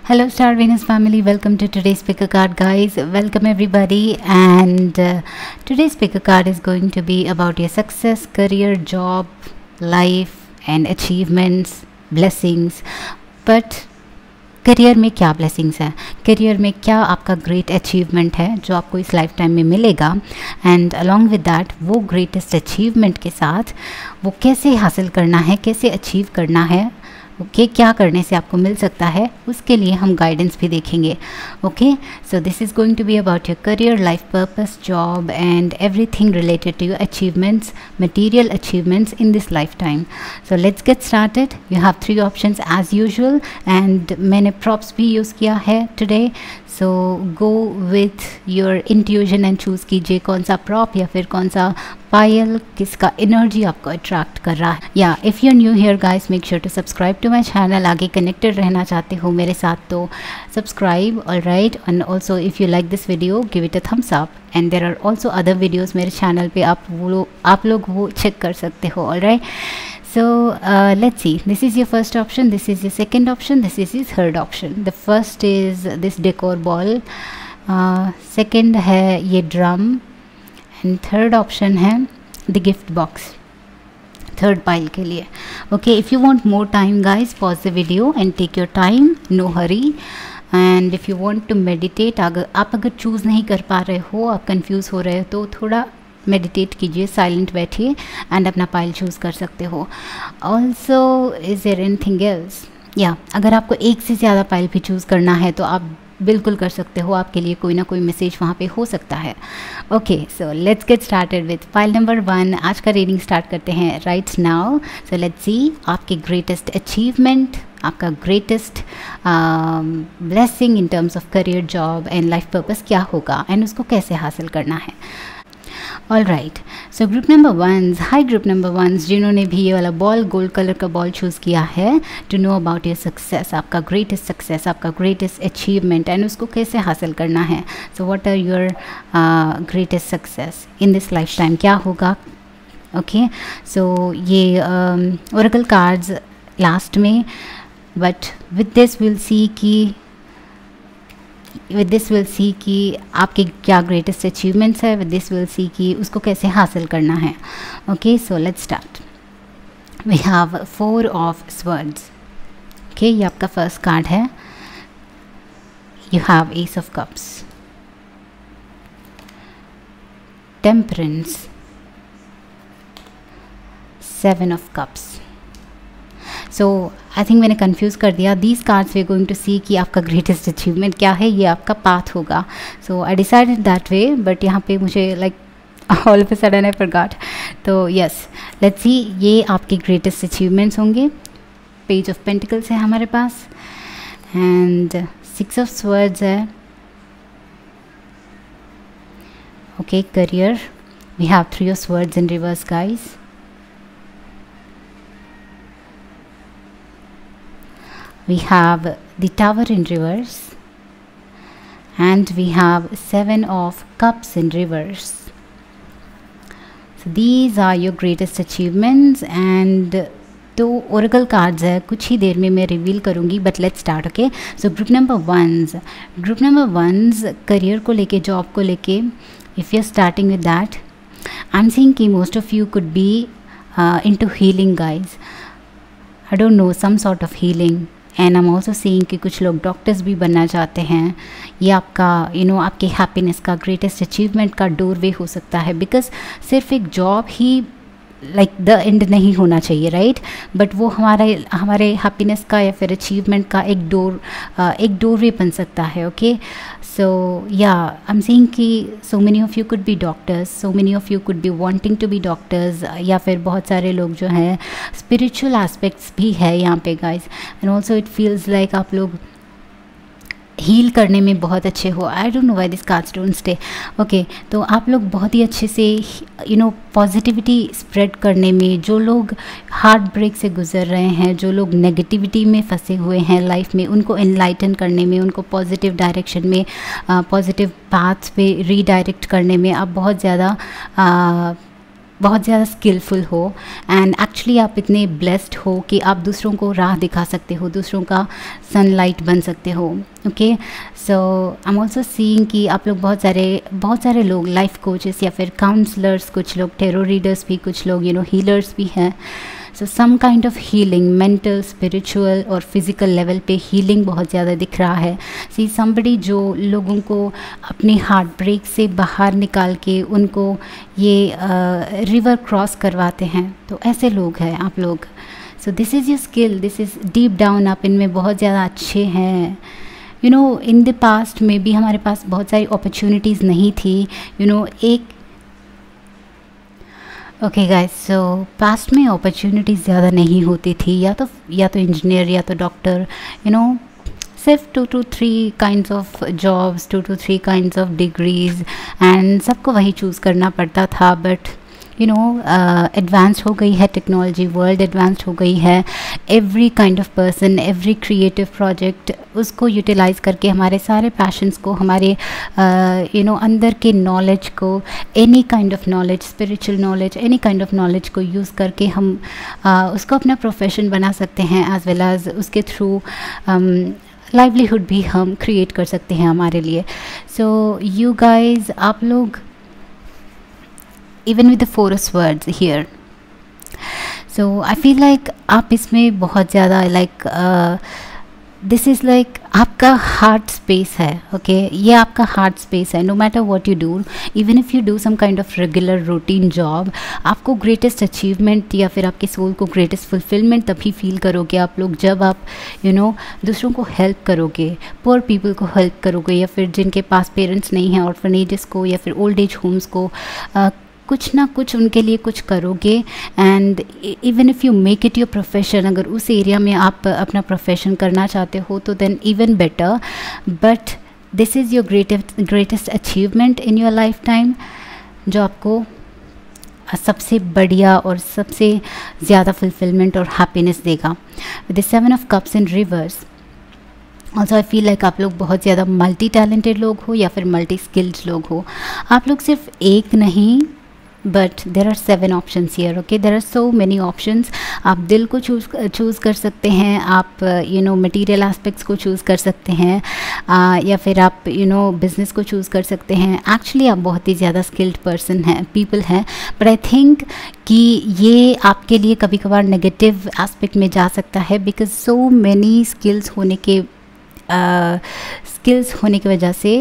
Hello Star Venus family, welcome to today's picker card guys. Welcome everybody, and today's picker card is going to be about your success, career, job, life and achievements, blessings. But career में क्या blessings है, career में क्या आपका great achievement है जो आपको इस लाइफ टाइम में मिलेगा, एंड अलॉन्ग विद दैट वो ग्रेटेस्ट अचीवमेंट के साथ वो कैसे हासिल करना है, कैसे अचीव करना है, ओके क्या करने से आपको मिल सकता है, उसके लिए हम गाइडेंस भी देखेंगे. Okay, so this is going to be about your career, life purpose, job and everything related to your achievements, material achievements in this lifetime. So let's get started. You have 3 options as usual, and मैंने props भी use किया है today. So go with your intuition and choose कीजिए कौन सा prop या फिर कौन सा पायल किसका एनर्जी आपको अट्रैक्ट कर रहा है. या if you are new here guys, make sure to subscribe to my channel. आगे कनेक्टेड रहना चाहते हो मेरे साथ तो subscribe, alright. And also if you like this video, give it a thumbs up. And there are also other videos मेरे channel पे, आप लोग वो चेक कर सकते हो. Alright, so let's see. This is your first option, this is your second option, this is your third option. The first is this decor ball, second है ये drum, and third option है the gift box, third pile के लिए. Okay, if you want more time guys, pause the video and take your time, no hurry. And if you want to meditate, अगर choose नहीं कर पा रहे हो, आप कंफ्यूज हो रहे हो, तो थोड़ा मेडिटेट कीजिए, साइलेंट बैठिए एंड अपना पाइल चूज़ कर सकते हो. Also is there anything else? या अगर आपको एक से ज़्यादा पाइल भी चूज़ करना है तो आप बिल्कुल कर सकते हो, आपके लिए कोई ना कोई मैसेज वहाँ पे हो सकता है. Okay, so let's get started with pile number 1. आज का रीडिंग स्टार्ट करते हैं right now. So let's see आपके ग्रेटेस्ट अचीवमेंट, आपका greatest blessing in terms of career, job and life purpose क्या होगा एंड उसको कैसे हासिल करना है. ऑल राइट, सो group number 1, high group number 1 जिन्होंने भी ये वाला बॉल, गोल्ड कलर का बॉल चूज़ किया है, to know about your success, आपका ग्रेटेस्ट सक्सेस, आपका ग्रेटेस्ट अचीवमेंट एंड उसको कैसे हासिल करना है. So what are your greatest success in this lifetime, क्या होगा. ओके, सो ये ओरेकल कार्ड्स लास्ट में, but with this will see कि आपके क्या ग्रेटेस्ट अचीवमेंट्स है. विद दिस विल सी कि उसको कैसे हासिल करना है. Okay, so let's start. We have 4 of swords. Okay, ये आपका फर्स्ट कार्ड है. You have ace of cups, temperance, 7 of cups. So I think मैंने कंफ्यूज कर दिया. These cards we going to see कि आपका ग्रेटेस्ट अचीवमेंट क्या है, ये आपका पाथ होगा. So I decided that way, but यहाँ पे मुझे like all of a sudden I forgot. तो यस, लेट्स सी ये आपके ग्रेटेस्ट अचीवमेंट्स होंगे. पेज ऑफ पेंटिकल्स है हमारे पास, एंड 6 ऑफ स्वर्ड्स है. Okay, career, we have 3 of swords in reverse guys. We have the tower in reverse, and we have 7 of cups in reverse. So these are your greatest achievements, and तो oracle cards है, कुछ ही देर में मैं reveal करूँगी, but let's start. Okay, so group number 1 career को लेके, जॉब को लेके, if you are starting with that, I am seeing कि most of you could be into healing guys. I don't know, some sort of healing. And I am also seeing कि कुछ लोग doctors भी बनना चाहते हैं. ये आपका आपके हैप्पीनेस का, ग्रेटेस्ट अचीवमेंट का डोरवे हो सकता है. बिकॉज सिर्फ एक job he like the end नहीं होना चाहिए, राइट. बट वो हमारे हैप्पीनेस का या फिर अचीवमेंट का एक डोरवे बन सकता है. ओके, सो या आई एम सीइंग कि so many of you could be doctors, so many of you could be wanting to be doctors, या फिर बहुत सारे लोग जो हैं स्पिरिचुअल एस्पेक्ट्स भी है यहाँ पे guys. And also it feels like आप लोग हील करने में बहुत अच्छे हो. आई don't know why this cards don't stay. Okay, तो आप लोग बहुत ही अच्छे से पॉजिटिविटी स्प्रेड करने में, जो लोग हार्ट ब्रेक से गुजर रहे हैं, जो लोग नेगेटिविटी में फंसे हुए हैं लाइफ में, उनको एनलाइटन करने में, उनको पॉजिटिव डायरेक्शन में, पॉजिटिव पाथ्स पे रीडायरेक्ट करने में आप बहुत ज़्यादा बहुत ज़्यादा स्किलफुल हो, एंड एक्चुअली आप इतने ब्लेस्ड हो कि आप दूसरों को राह दिखा सकते हो, दूसरों का सनलाइट बन सकते हो। Okay, so I am also seeing कि आप लोग बहुत सारे लोग लाइफ कोचेस या फिर काउंसलर्स, कुछ लोग टेरो रीडर्स भी, कुछ लोग हीलर्स भी हैं। So some kind of healing, mental, spiritual और फिज़िकल लेवल पे हीलिंग बहुत ज़्यादा दिख रहा है। सी समबडी जो लोगों को अपनी हार्ट ब्रेक से बाहर निकाल के उनको ये रिवर क्रॉस करवाते हैं, तो ऐसे लोग हैं आप लोग। सो this is your skill, this is deep down आप इनमें बहुत ज़्यादा अच्छे हैं। इन द पास्ट में भी हमारे पास बहुत सारी अपॉर्चुनिटीज़ नहीं थी। एक ओके गाइस, सो पास्ट में अपॉर्चुनिटीज़ ज़्यादा नहीं होती थी, या तो इंजीनियर या तो डॉक्टर, सिर्फ 2 to 3 kinds of jobs, 2 to 3 kinds of degrees, and सबको वही चूज़ करना पड़ता था। बट एडवांस हो गई है टेक्नोलॉजी, वर्ल्ड एडवांस हो गई है। Every kind of person, every creative project, उसको यूटिलाइज़ करके हमारे सारे पैशंस को, हमारे अंदर के नॉलेज को, any kind of knowledge, spiritual knowledge, any kind of knowledge को यूज़ करके हम उसको अपना प्रोफेशन बना सकते हैं, एज वेल एज उसके थ्रू लाइवलीहुड भी हम क्रिएट कर सकते हैं हमारे लिए। सो यू गाइज, आप लोग even with the forest words here, so I feel like आप इसमें बहुत ज़्यादा दिस इज़ लाइक आपका हार्ट स्पेस है। ओके, ये आपका हार्ट स्पेस है। No matter what you do, even if you do some kind of regular routine job, आपको ग्रेटेस्ट अचीवमेंट या फिर आपके सोल को ग्रेटेस्ट फुलफिलमेंट तभी फील करोगे आप लोग जब आप दूसरों को हेल्प करोगे, पुअर पीपल को हेल्प करोगे, या फिर जिनके पास पेरेंट्स नहीं हैं, ऑर्फनेजेस को या फिर ओल्ड एज होम्स को कुछ ना कुछ उनके लिए कुछ करोगे। And even if you make it your profession, अगर उस एरिया में आप अपना प्रोफेशन करना चाहते हो तो then even better. But this is your greatest achievement in your lifetime, जो आपको सबसे बढ़िया और सबसे ज़्यादा फुलफिलमेंट और हैप्पीनेस देगा। With the 7 of Cups in reverse, also I feel like आप लोग बहुत ज़्यादा मल्टी टैलेंटेड लोग हो या फिर मल्टी स्किल्ड लोग हो। आप लोग सिर्फ एक नहीं, but there are 7 options here. Okay, there are so many options. आप दिल को चूज़ कर सकते हैं, आप मटीरियल एस्पेक्ट्स को चूज़ कर सकते हैं, या फिर आप बिज़नेस को चूज़ कर सकते हैं। एक्चुअली आप बहुत ही ज़्यादा स्किल्ड पर्सन हैं, पीपल हैं, बट आई थिंक कि ये आपके लिए कभी कभार नेगेटिव एस्पेक्ट में जा सकता है, बिकॉज सो मैनी स्किल्स होने की वजह से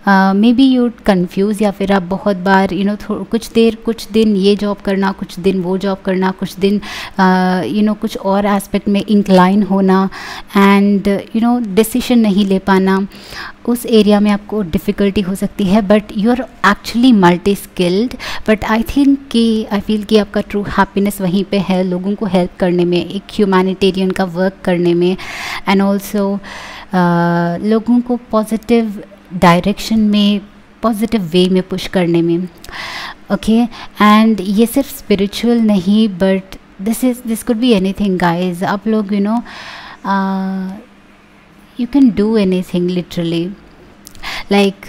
मे बी यू कन्फ्यूज़, या फिर आप बहुत बार कुछ दिन ये जॉब करना, कुछ दिन वो जॉब करना, कुछ दिन कुछ और एस्पेक्ट में इंक्लाइन होना, एंड डिसीजन नहीं ले पाना, उस एरिया में आपको डिफ़िकल्टी हो सकती है। But you are actually multi skilled. But I feel कि आपका ट्रू हैप्पीनेस वहीं पे है, लोगों को हेल्प करने में, एक ह्यूमैनिटेरियन का वर्क करने में, एंड ऑल्सो लोगों को पॉजिटिव डायरेक्शन में, पॉजिटिव वे में पुश करने में। ओके, एंड ये सिर्फ स्पिरिचुअल नहीं, but this could be anything guys. आप लोग you can do anything literally, like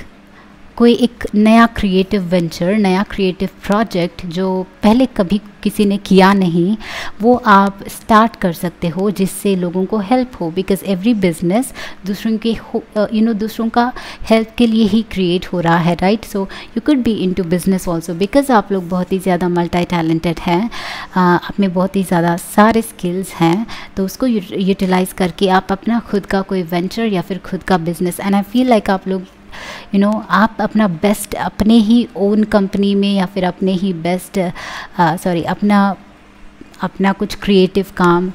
कोई एक नया क्रिएटिव वेंचर, नया क्रिएटिव प्रोजेक्ट जो पहले कभी किसी ने किया नहीं, वो आप स्टार्ट कर सकते हो, जिससे लोगों को हेल्प हो। बिकॉज एवरी बिजनेस दूसरों का हेल्प के लिए ही क्रिएट हो रहा है, right? So you could be into business also, because आप लोग बहुत ही ज़्यादा मल्टी टैलेंटेड हैं, आप में बहुत ही ज़्यादा सारे स्किल्स हैं, तो उसको यूटिलाइज़ करके आप अपना खुद का कोई वेंचर या फिर खुद का business, and I feel like आप लोग आप अपना बेस्ट अपने ही ओन कंपनी में, या फिर अपने ही बेस्ट अपना कुछ क्रिएटिव काम,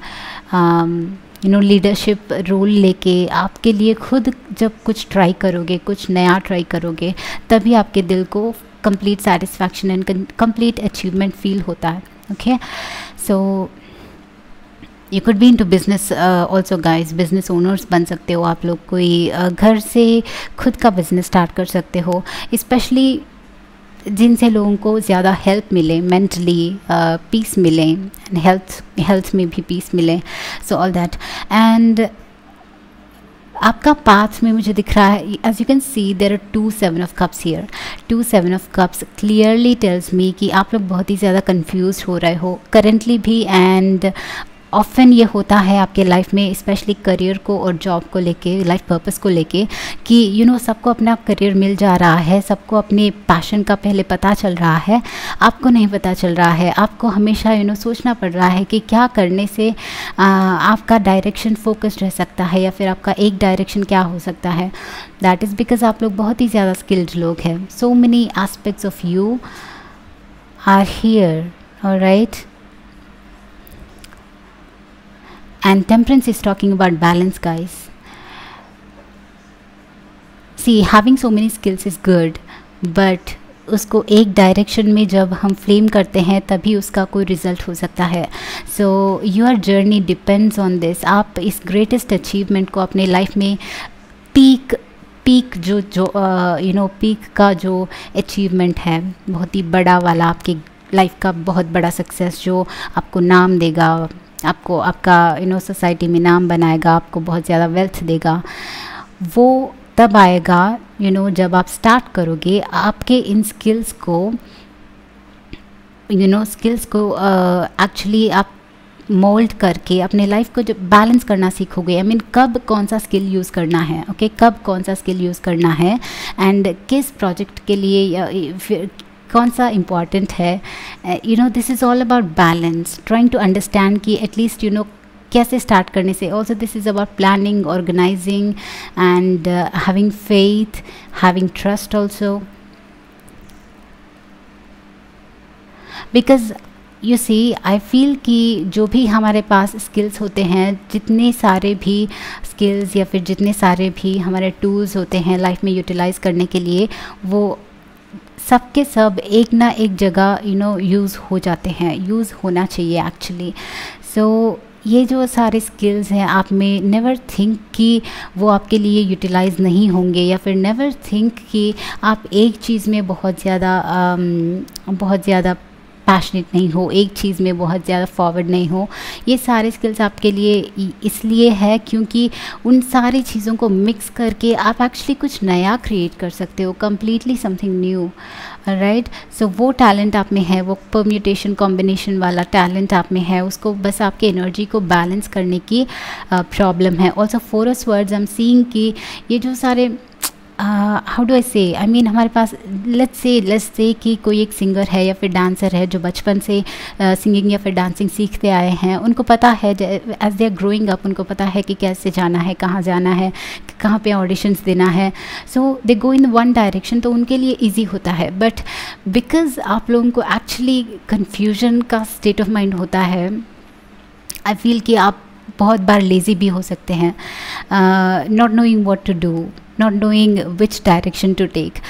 लीडरशिप रोल लेके आपके लिए खुद जब कुछ ट्राई करोगे, कुछ नया ट्राई करोगे, तभी आपके दिल को complete satisfaction and complete achievement feel होता है। Okay, so you could be into business also guys, business owners बन सकते हो आप लोग, कोई घर से खुद का बिजनेस स्टार्ट कर सकते हो, स्पेशली जिनसे लोगों को ज़्यादा हेल्प मिले, मेंटली पीस मिले, एंड हेल्थ में भी पीस मिले, सो ऑल दैट। एंड आपका पाथ में मुझे दिख रहा है, as you can see there are 2 7 of cups here. 2 7 of cups clearly tells me कि आप लोग बहुत ही ज़्यादा कंफ्यूज हो रहे हो करेंटली भी, एंड ऑफ़न ये होता है आपके लाइफ में, स्पेशली करियर को और जॉब को लेके, लाइफ पर्पस को लेके, कि यू नो सबको अपना करियर मिल जा रहा है, सबको अपने पैशन का पहले पता चल रहा है, आपको नहीं पता चल रहा है। आपको हमेशा यू नो सोचना पड़ रहा है कि क्या करने से आपका डायरेक्शन फोकस्ड रह सकता है, या फिर आपका एक डायरेक्शन क्या हो सकता है। दैट इज़ बिकॉज आप लोग बहुत ही ज़्यादा स्किल्ड लोग हैं। So many aspects of you are here, alright. And temperance is talking about balance, guys. See, having so many skills is good, but उसको एक डायरेक्शन में जब हम फ्लेम करते हैं तभी उसका कोई रिज़ल्ट हो सकता है। So your journey depends on this. आप इस ग्रेटेस्ट अचीवमेंट को अपने लाइफ में पीक जो यू नो पीक का जो अचीवमेंट है, बहुत ही बड़ा वाला, आपकी लाइफ का बहुत बड़ा सक्सेस जो आपको नाम देगा, आपको आपका यू नो सोसाइटी में नाम बनाएगा, आपको बहुत ज़्यादा वेल्थ देगा, वो तब आएगा यू नो जब आप स्टार्ट करोगे आपके इन स्किल्स को एक्चुअली आप मोल्ड करके अपने लाइफ को जब बैलेंस करना सीखोगे। आई मीन कब कौन सा स्किल यूज़ करना है, ओके कब कौन सा स्किल यूज़ करना है, एंड किस प्रोजेक्ट के लिए या फिर कौन सा इम्पॉर्टेंट है। You know this is all about balance, trying to understand कि एटलीस्ट यू नो कैसे स्टार्ट करने से। Also this is about planning, organising and having faith, having trust also, because you see I feel कि जो भी हमारे पास skills होते हैं, जितने सारे भी स्किल्स या फिर जितने सारे भी हमारे टूल्स होते हैं लाइफ में यूटिलाइज़ करने के लिए, वो सब के सब एक ना एक जगह यू नो यूज़ हो जाते हैं, यूज़ होना चाहिए एक्चुअली। सो ये जो सारे स्किल्स हैं, आप में नेवर थिंक कि वो आपके लिए यूटिलाइज़ नहीं होंगे, या फिर नेवर थिंक कि आप एक चीज़ में बहुत ज़्यादा पैशनेट नहीं हो, एक चीज़ में बहुत ज़्यादा फॉरवर्ड नहीं हो। ये सारे स्किल्स आपके लिए इसलिए है क्योंकि उन सारी चीज़ों को मिक्स करके आप एक्चुअली कुछ नया क्रिएट कर सकते हो, कम्प्लीटली समथिंग न्यू, राइट। सो वो टैलेंट आप में है, वो परम्यूटेशन कॉम्बिनेशन वाला टैलेंट आप में है, उसको बस आपके एनर्जी को बैलेंस करने की प्रॉब्लम है। Also forces words I am seeing कि ये जो सारे हाउ डू आई से, आई मीन हमारे पास लेट्स से कि कोई एक सिंगर है या फिर डांसर है जो बचपन से सिंगिंग या फिर डांसिंग सीखते आए हैं। उनको पता है as they are growing up, उनको पता है कि कैसे जाना है, कहाँ जाना है, कहाँ पे ऑडिशंस देना है। सो दे गो इन वन डायरेक्शन, तो उनके लिए ईजी होता है। बट बिकॉज आप लोगों को एक्चुअली कन्फ्यूजन का स्टेट ऑफ माइंड होता है, आई फील कि आप बहुत बार लेज़ी भी हो सकते हैं, not knowing what to do, not knowing which direction to take.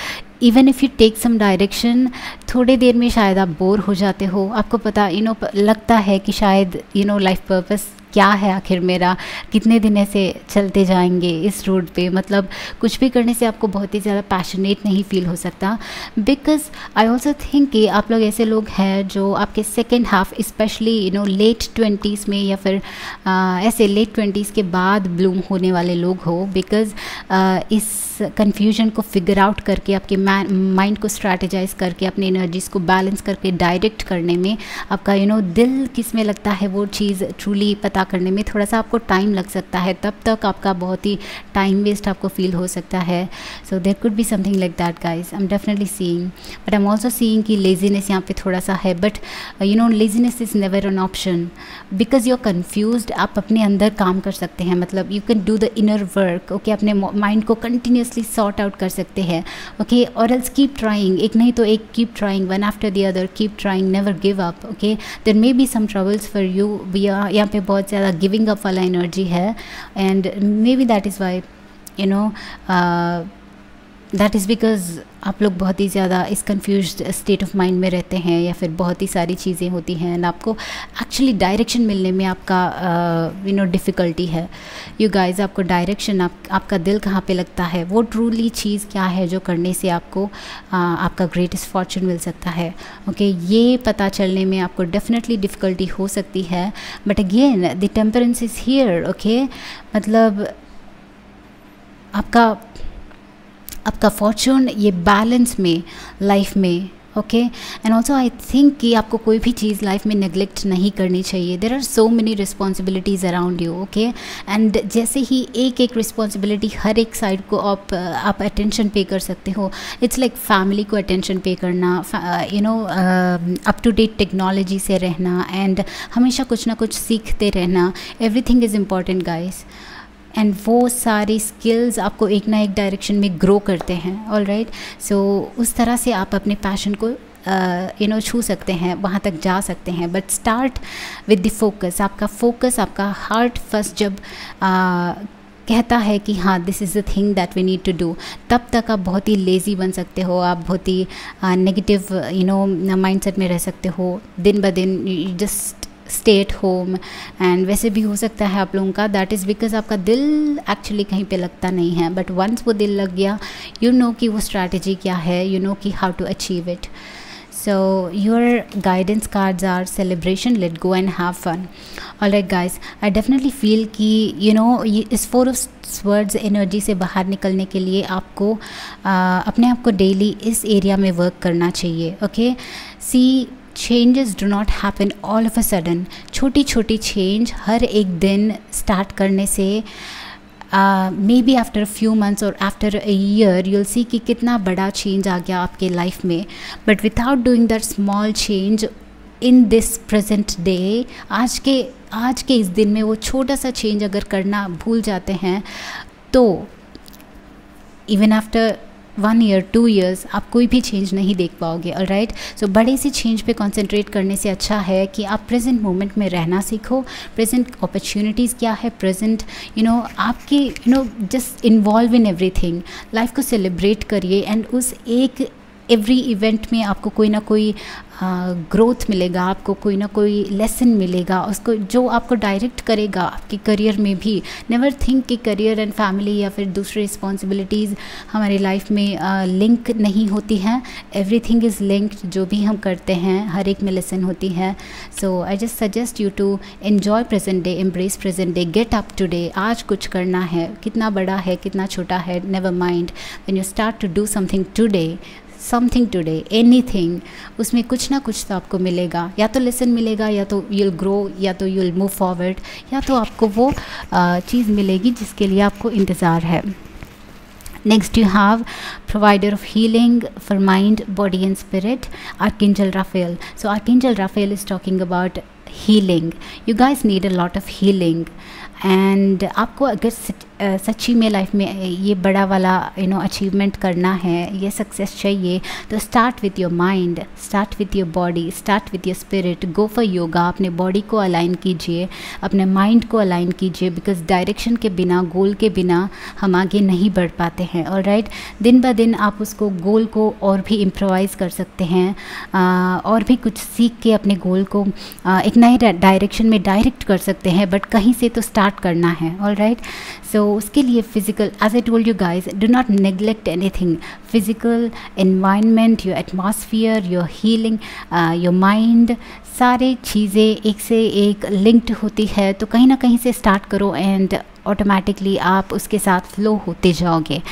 Even if you take some direction, थोड़ी देर में शायद आप बोर हो जाते हो, आपको पता यू नो लगता है कि शायद यू नो लाइफ पर्पस क्या है आखिर मेरा, कितने दिन ऐसे चलते जाएंगे इस रोड पे, मतलब कुछ भी करने से आपको बहुत ही ज़्यादा पैशनेट नहीं फील हो सकता। बिकॉज आई ऑल्सो थिंक कि आप लोग ऐसे लोग हैं जो आपके second half specially you know late 20s में या फिर ऐसे लेट 20s के बाद ब्लूम होने वाले लोग हो। बिकॉज इस कन्फ्यूजन को फिगर आउट करके, आपके माइंड को स्ट्रैटेजाइज करके, अपनी एनर्जीज को बैलेंस करके डायरेक्ट करने में आपका यू नो दिल किस में लगता है वो चीज़ ट्रूली पता करने में थोड़ा सा आपको टाइम लग सकता है, तब तक आपका बहुत ही टाइम वेस्ट आपको फील हो सकता है। So there could be something like that guys, I am definitely seeing, but I am also seeing कि लेजीनेस यहाँ पे थोड़ा सा है। But you know laziness is never an option because you are confused. आप अपने अंदर काम कर सकते हैं, मतलब you can do the inner work, okay, अपने माइंड को कंटिन्यूसली सॉर्ट आउट कर सकते हैं, ओके। और एल्स कीप ट्राइंग, एक नहीं तो एक keep trying, one after the other, keep trying, never give up, okay. There may B some troubles for you, यहाँ पे बहुत ज़्यादा गिविंग अप वाला एनर्जी है, and maybe that is why you know that is because आप लोग बहुत ही ज़्यादा इस कन्फ्यूज्ड स्टेट ऑफ माइंड में रहते हैं, या फिर बहुत ही सारी चीज़ें होती हैं एंड आपको एक्चुअली डायरेक्शन मिलने में आपका यू नो डिफ़िकल्टी है। यू गाइज, आपको डायरेक्शन, आपका दिल कहाँ पे लगता है, वो ट्रूली चीज़ क्या है जो करने से आपको आपका ग्रेटेस्ट फॉर्चून मिल सकता है, ओके। ये पता चलने में आपको डेफिनेटली डिफ़िकल्टी हो सकती है, but again the temperance is here, okay. मतलब आपका आपका फॉर्चून ये बैलेंस में लाइफ में, okay. And also I think कि आपको कोई भी चीज़ लाइफ में नेग्लेक्ट नहीं करनी चाहिए। There are so many responsibilities around you, okay. And जैसे ही एक एक रिस्पॉन्सिबिलिटी हर एक साइड को आप अटेंशन पे कर सकते हो। इट्स लाइक फैमिली को अटेंशन पे करना, you know, up to date technology से रहना, एंड हमेशा कुछ ना कुछ सीखते रहना। Everything is important guys, and वो सारी स्किल्स आपको एक ना एक डायरेक्शन में ग्रो करते हैं, ऑल राइट। सो उस तरह से आप अपने पैशन को यू नो छू सकते हैं, वहाँ तक जा सकते हैं। But start with the focus. आपका फोकस, आपका हार्ट फर्स्ट जब कहता है कि हाँ this is the thing that we need to do, तब तक आप बहुत ही लेज़ी बन सकते हो, आप बहुत ही नेगेटिव यू नो माइंडसेट में रह सकते हो। दिन ब दिन just stay at home, and वैसे भी हो सकता है आप लोगों का दैट इज़ बिकॉज आपका दिल एक्चुअली कहीं पे लगता नहीं है। बट वंस वो दिल लग गया, यू नो कि वो स्ट्रैटेजी क्या है, यू नो कि how to achieve it. So your guidance cards are celebration, let go and have fun. Alright guys, I definitely feel कि you know इस 4 of Swords एनर्जी से बाहर निकलने के लिए आपको अपने आप को डेली इस एरिया में वर्क करना चाहिए, okay. See changes do not happen all of a sudden. छोटी छोटी चेंज हर एक दिन स्टार्ट करने से maybe after a few months or after a year you'll see कि कितना बड़ा change आ गया आपके life में। but without doing that small change in this present day, आज के इस दिन में वो छोटा सा change अगर करना भूल जाते हैं तो even after 1 year 2 years आप कोई भी चेंज नहीं देख पाओगे, ऑलराइट। सो बड़े सी चेंज पे कंसंट्रेट करने से अच्छा है कि आप प्रेजेंट मोमेंट में रहना सीखो। प्रेजेंट अपॉर्चुनिटीज़ क्या है, प्रेजेंट यू नो आपके you know just involve in everything. Life को सेलिब्रेट करिए, एंड उस एक एवरी इवेंट में आपको कोई ना कोई ग्रोथ मिलेगा, आपको कोई ना कोई लेसन मिलेगा, उसको जो आपको डायरेक्ट करेगा आपके करियर में भी। नेवर थिंक कि करियर एंड फैमिली या फिर दूसरी रिस्पॉन्सिबिलिटीज़ हमारी लाइफ में लिंक नहीं होती हैं। Everything is linked. जो भी हम करते हैं हर एक में लेसन होती है। So I just suggest you to enjoy present day, embrace present day, get up today. आज कुछ करना है, कितना बड़ा है कितना छोटा है, never mind. When you start to do something today anything, उसमें कुछ ना कुछ तो आपको मिलेगा। या तो लेसन मिलेगा, या तो यूल ग्रो, या तो यूल मूव फॉरवर्ड, या तो आपको वो चीज़ मिलेगी जिसके लिए आपको इंतज़ार है। Next you have provider of healing for mind, body and spirit, Archangel Raphael. So Archangel Raphael is talking about healing. You guys need a lot of healing. And आपको अगर सच्ची में लाइफ में ये बड़ा वाला यू नो अचीवमेंट करना है, ये सक्सेस चाहिए, तो start with your mind, start with your body, start with your spirit. Go for yoga. अपने बॉडी को अलाइन कीजिए, अपने माइंड को अलाइन कीजिए, बिकॉज डायरेक्शन के बिना, गोल के बिना हम आगे नहीं बढ़ पाते हैं, ऑलराइट। दिन ब दिन आप उसको गोल को और भी इम्प्रोवाइज़ कर सकते हैं, और भी कुछ सीख के अपने गोल को एक नए डायरेक्शन में डायरेक्ट कर सकते हैं। बट कहीं से तो स्टार्ट करना है, ऑलराइट। सो उसके लिए physical, as I told you guys, do not neglect anything. Physical environment, your atmosphere, your healing, your mind, सारी चीज़ें एक से एक लिंक्ड होती है। तो कहीं ना कहीं से स्टार्ट करो, एंड ऑटोमेटिकली आप उसके साथ फ्लो होते जाओगे।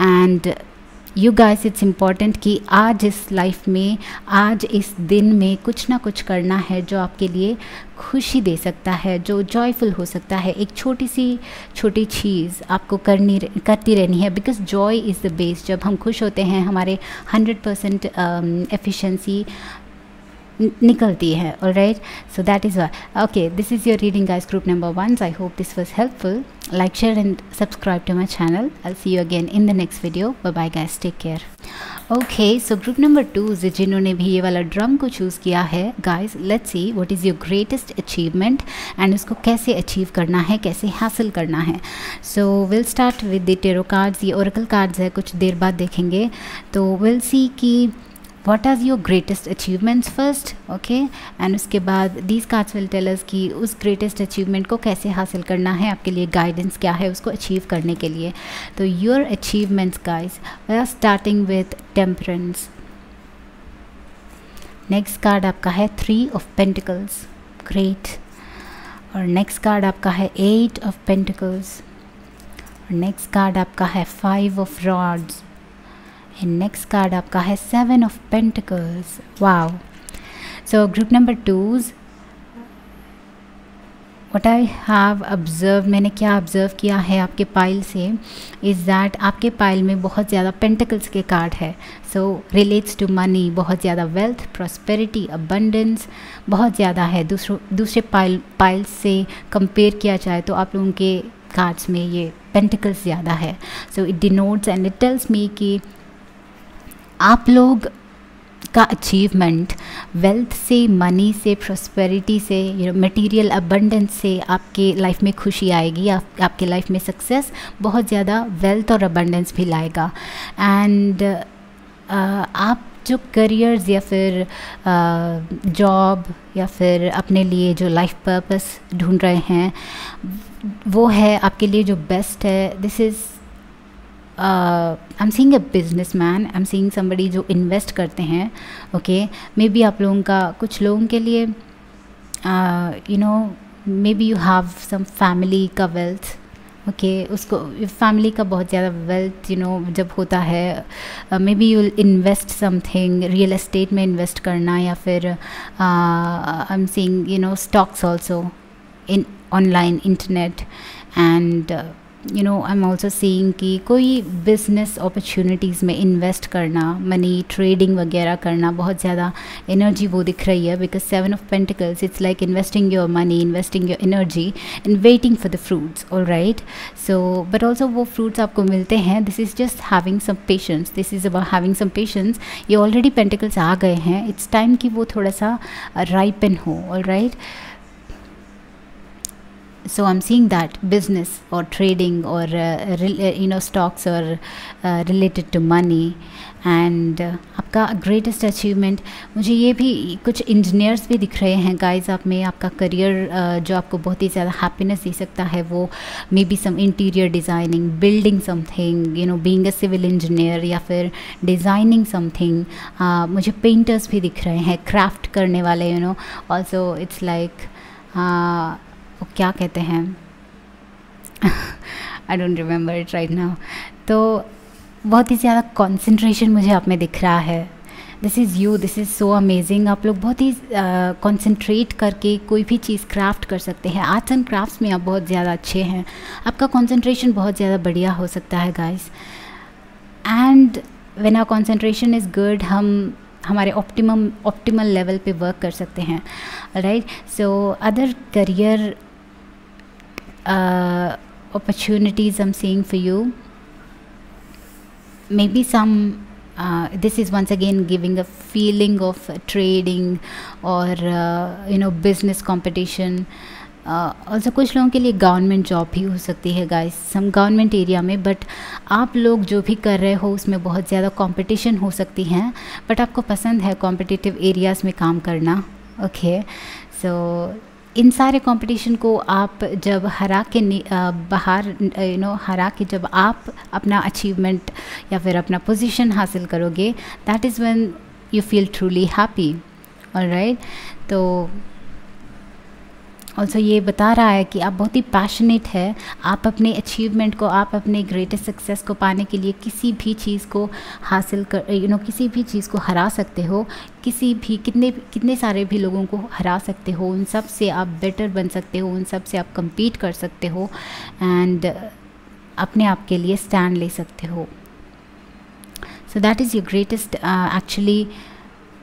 And you guys, it's important कि आज इस लाइफ में, आज इस दिन में कुछ ना कुछ करना है जो आपके लिए खुशी दे सकता है, जो जॉयफुल हो सकता है। एक छोटी चीज़ आपको करती रहनी है, because Joy is the base. जब हम खुश होते हैं हमारे 100% एफिशिएंसी निकलती है, alright. So that is Y. Okay, this is your reading guys, group number 1. I hope this was helpful. Like, share and subscribe to my channel. I'll see you again in the next video. Bye bye guys, take care. Okay, so group number 2 जिन्होंने भी ये वाला drum को choose किया है, guys, let's see what is your greatest achievement and उसको कैसे achieve करना है, कैसे हासिल करना है. So we'll start with the tarot cards. ये oracle cards है, कुछ देर बाद देखेंगे. तो we'll see कि what are your greatest achievements first, okay, and उसके बाद these cards will tell us कि उस greatest achievement को कैसे हासिल करना है, आपके लिए guidance क्या है उसको achieve करने के लिए. तो your achievements guys, we are starting with temperance. next card आपका है 3 of Pentacles, great. और next card आपका है 8 of Pentacles, नेक्स्ट कार्ड आपका है 5 of rods and next card आपका है 7 of pentacles. Wow. So group number 2, what I have observe, मैंने क्या ऑब्ज़र्व किया है आपके पाइल से, इज़ दैट आपके पाइल में बहुत ज़्यादा पेंटिकल्स के कार्ड है। सो रिलेट्स टू मनी, बहुत ज़्यादा वेल्थ, प्रॉस्पेरिटी, अबंडेंस बहुत ज़्यादा है। दूसरे पाइल से कंपेयर किया जाए तो आप लोगों के कार्ड्स में ये पेंटिकल्स ज़्यादा है। So it denotes and it tells me कि आप लोग का अचीवमेंट वेल्थ से, मनी से, प्रॉस्पेरिटी से, मटेरियल अबंडेंस से आपके लाइफ में खुशी आएगी, आपके लाइफ में सक्सेस बहुत ज़्यादा वेल्थ और अबंडेंस भी लाएगा। एंड आप जो करियर्स या फिर जॉब या फिर अपने लिए जो लाइफ पर्पस ढूंढ रहे हैं वो है आपके लिए जो बेस्ट है। This is I am seeing a business man, I am seeing somebody जो इन्वेस्ट करते हैं। ओके, मे बी आप लोगों का, कुछ लोगों के लिए maybe you have some family का वेल्थ। ओके, उसको फैमिली का बहुत ज़्यादा वेल्थ जब होता है, maybe you invest something, real estate में इन्वेस्ट करना, या फिर I am seeing stocks also in online internet. And I am also seeing कि कोई बिजनेस अपॉर्चुनिटीज़ में इन्वेस्ट करना, मनी ट्रेडिंग वगैरह करना, बहुत ज़्यादा एनर्जी वो दिख रही है। Because 7 of pentacles, it's like investing your money, investing your energy and waiting for the fruits. All right, so but also वो फ्रूट्स आपको मिलते हैं। This is just having some patience, this is about having some patience. ये already pentacles आ गए हैं, it's time कि वो थोड़ा सा राइपन हो। All right, so I'm seeing that business or trading or stocks or related to money and आपका greatest achievement, मुझे ये भी कुछ इंजीनियर्स भी दिख रहे हैं गाइस आप में। आपका करियर जो आपको बहुत ही ज़्यादा हैप्पीनेस दे सकता है वो may be some interior designing, building something, being a civil engineer, या फिर डिज़ाइनिंग समथिंग। मुझे पेंटर्स भी दिख रहे हैं, क्राफ्ट करने वाले, ऑल्सो इट्स लाइक वो क्या कहते हैं I don't remember it right now. तो बहुत ही ज़्यादा कंसंट्रेशन मुझे आप में दिख रहा है। This is you, this is so amazing. आप लोग बहुत ही कंसंट्रेट करके कोई भी चीज़ क्राफ्ट कर सकते हैं। आर्ट्स एंड क्राफ्ट्स में आप बहुत ज़्यादा अच्छे हैं, आपका कंसंट्रेशन बहुत ज़्यादा बढ़िया हो सकता है guys. And when our concentration is good, हम हमारे ऑप्टिमल लेवल पे वर्क कर सकते हैं। Right, so other career opportunities I'm seeing for you, maybe some this is once again giving a feeling of trading or business competition. Also कुछ लोगों के लिए गवर्नमेंट जॉब भी हो सकती है गाइस, सम गवर्नमेंट एरिया में। बट आप लोग जो भी कर रहे हो उसमें बहुत ज़्यादा कंपटीशन हो सकती है, बट आपको पसंद है कॉम्पिटिटिव एरियाज़ में काम करना। ओके, सो इन सारे कंपटीशन को आप जब हरा के बाहर हरा के जब आप अपना अचीवमेंट या फिर अपना पोजीशन हासिल करोगे, that is when you feel truly happy. Alright, तो ऑल्सो ये बता रहा है कि आप बहुत ही पैशनेट है। आप अपने अचीवमेंट को, आप अपने ग्रेटेस्ट सक्सेस को पाने के लिए किसी भी चीज़ को हासिल कर किसी भी चीज़ को हरा सकते हो, किसी भी कितने सारे भी लोगों को हरा सकते हो। उन सब से आप बेटर बन सकते हो, उन सब से आप compete कर सकते हो एंड अपने आप के लिए स्टैंड ले सकते हो। So that is your greatest actually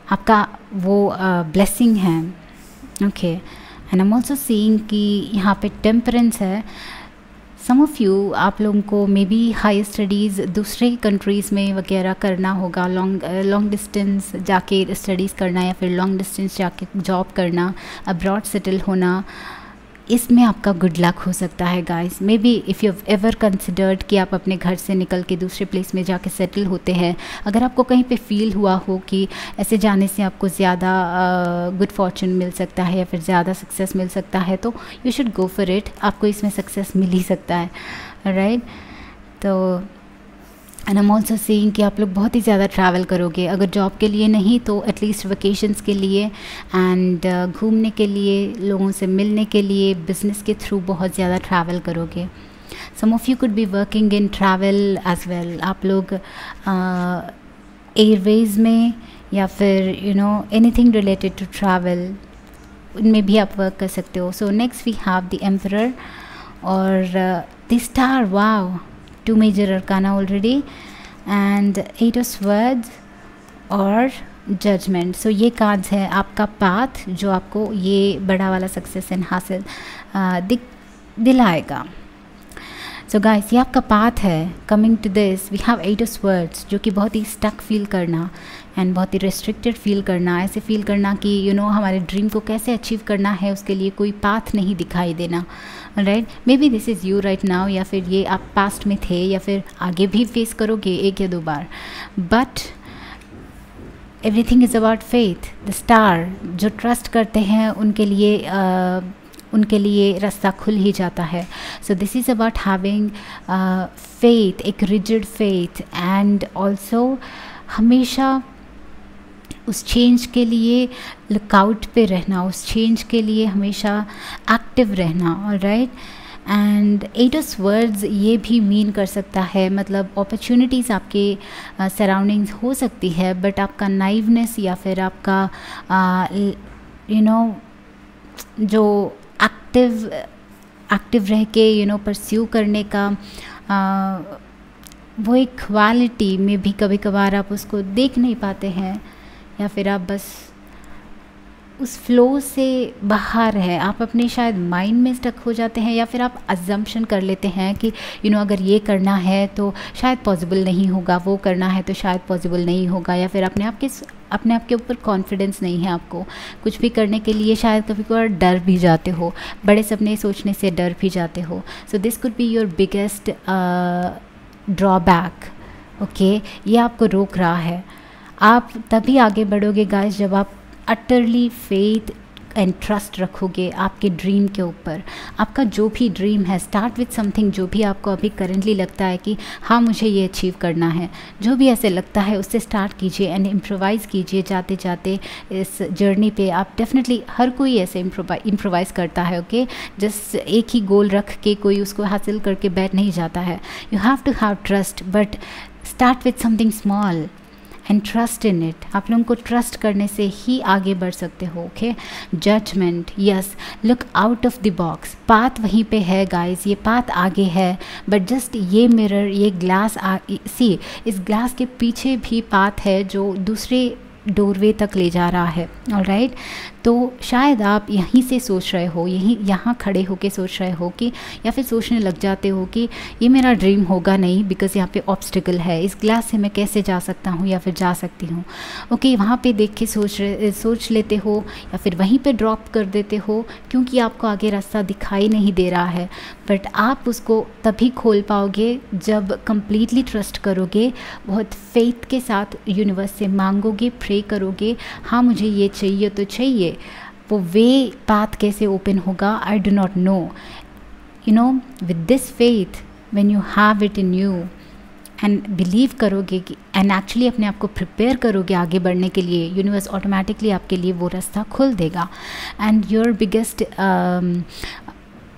आपका वो ब्लेसिंग है। Okay, and I am also seeing कि यहाँ पे टेम्परेंस है। सम ऑफ़ यू, आप लोगों को मे बी हाई स्टडीज़ दूसरे कंट्रीज़ में वगैरह करना होगा, लॉन्ग डिस्टेंस जाके स्टडीज़ करना, या फिर लॉन्ग डिस्टेंस जाके जॉब करना, अब्रॉड सेटल होना। इसमें आपका गुड लक हो सकता है guys. May be if you have ever considered कि आप अपने घर से निकल के दूसरे प्लेस में जाके सेटल होते हैं, अगर आपको कहीं पे फील हुआ हो कि ऐसे जाने से आपको ज़्यादा गुड फॉर्चून मिल सकता है या फिर ज़्यादा सक्सेस मिल सकता है, तो you should go for it. आपको इसमें सक्सेस मिल ही सकता है। राइट, तो and I am also seeing कि आप लोग बहुत ही ज़्यादा ट्रैवल करोगे, अगर जॉब के लिए नहीं तो एटलीस्ट वेकेशंस के लिए एंड घूमने के लिए, लोगों से मिलने के लिए, बिज़नेस के थ्रू बहुत ज़्यादा ट्रैवल करोगे। Some of you could be working in travel as well, आप लोग एयरवेज में या फिर एनीथिंग रिलेटेड टू ट्रैवल, उनमें भी आप वर्क कर सकते हो. So next we have the emperor और the star. Wow, 2 major arcana already, and 8 of swords और जजमेंट. सो ये कार्ड्स है आपका पाथ जो आपको ये बड़ा वाला सक्सेस एंड हासिल दिलाएगा. सो गाइस, ये आपका पाथ है. Coming to this we have 8 of swords, जो कि बहुत ही स्टक फील करना एंड बहुत ही रेस्ट्रिक्टेड फील करना, ऐसे फील करना कि हमारे ड्रीम को कैसे अचीव करना है उसके लिए कोई पाथ नहीं दिखाई देना. Right, may be this is you right now, या फिर ये आप पास्ट में थे या फिर आगे भी फेस करोगे 1 या 2 बार. But everything is about faith. The star, जो ट्रस्ट करते हैं उनके लिए रास्ता खुल ही जाता है. So this is about having faith, एक रिजिड फेथ, एंड ऑल्सो हमेशा उस चेंज के लिए लुकआउट पे रहना, उस चेंज के लिए हमेशा एक्टिव रहना. ऑलराइट, एंड 8 ऑफ स्वर्ड्स ये भी मीन कर सकता है, मतलब अपॉर्चुनिटीज़ आपके सराउंडिंग्स हो सकती है, बट आपका नाइवनेस या फिर आपका जो एक्टिव रह के परस्यू करने का वो एक क्वालिटी में भी कभी कभार आप उसको देख नहीं पाते हैं, या फिर आप बस उस फ्लो से बाहर है, आप अपने शायद माइंड में स्टक हो जाते हैं, या फिर आप अजम्पशन कर लेते हैं कि अगर ये करना है तो शायद पॉसिबल नहीं होगा, वो करना है तो शायद पॉसिबल नहीं होगा, या फिर अपने आप के ऊपर कॉन्फिडेंस नहीं है आपको कुछ भी करने के लिए, शायद कभी कभार डर भी जाते हो, बड़े सपने सोचने से डर भी जाते हो. So this could be your biggest drawback. Okay, ये आपको रोक रहा है. आप तभी आगे बढ़ोगे गाइस जब आप अटरली फेथ एंड ट्रस्ट रखोगे आपके ड्रीम के ऊपर. आपका जो भी ड्रीम है, स्टार्ट विथ समथिंग, जो भी आपको अभी करंटली लगता है कि हाँ मुझे ये अचीव करना है, जो भी ऐसे लगता है उससे स्टार्ट कीजिए एंड इम्प्रोवाइज़ कीजिए. जाते जाते इस जर्नी पे आप डेफिनेटली, हर कोई ऐसे इम्प्रोवाइज़ करता है. ओके, जस्ट एक ही गोल रख के कोई उसको हासिल करके बैठ नहीं जाता है. You have to have trust, but start with something small and trust in it. आप लोगों को ट्रस्ट करने से ही आगे बढ़ सकते हो. Okay, judgement, yes, look out of the box. Path वहीं पे है गाइस, ये पाथ आगे है, बट जस्ट ये मिरर, ये ग्लास सी, इस ग्लास के पीछे भी पाथ है जो दूसरे डोरवे तक ले जा रहा है. ऑलराइट, तो शायद आप यहीं से सोच रहे हो, यहाँ खड़े होके सोच रहे हो कि, या फिर सोचने लग जाते हो कि ये मेरा ड्रीम होगा नहीं, बिकॉज़ यहाँ पे ऑब्स्टिकल है, इस ग्लास से मैं कैसे जा सकता हूँ या फिर जा सकती हूँ. ओके, वहाँ पे देख के सोच लेते हो, या फिर वहीं पे ड्रॉप कर देते हो क्योंकि आपको आगे रास्ता दिखाई नहीं दे रहा है. बट आप उसको तभी खोल पाओगे जब कम्प्लीटली ट्रस्ट करोगे, बहुत फेथ के साथ यूनिवर्स से मांगोगे, प्रे करोगे, हाँ मुझे ये चाहिए तो चाहिए. वो वे पाथ कैसे ओपन होगा, I do not know. With this faith, when you have it in you and believe करोगे कि, एंड एक्चुअली अपने आप को प्रिपेयर करोगे आगे बढ़ने के लिए, यूनिवर्स ऑटोमेटिकली आपके लिए वो रास्ता खोल देगा. And your biggest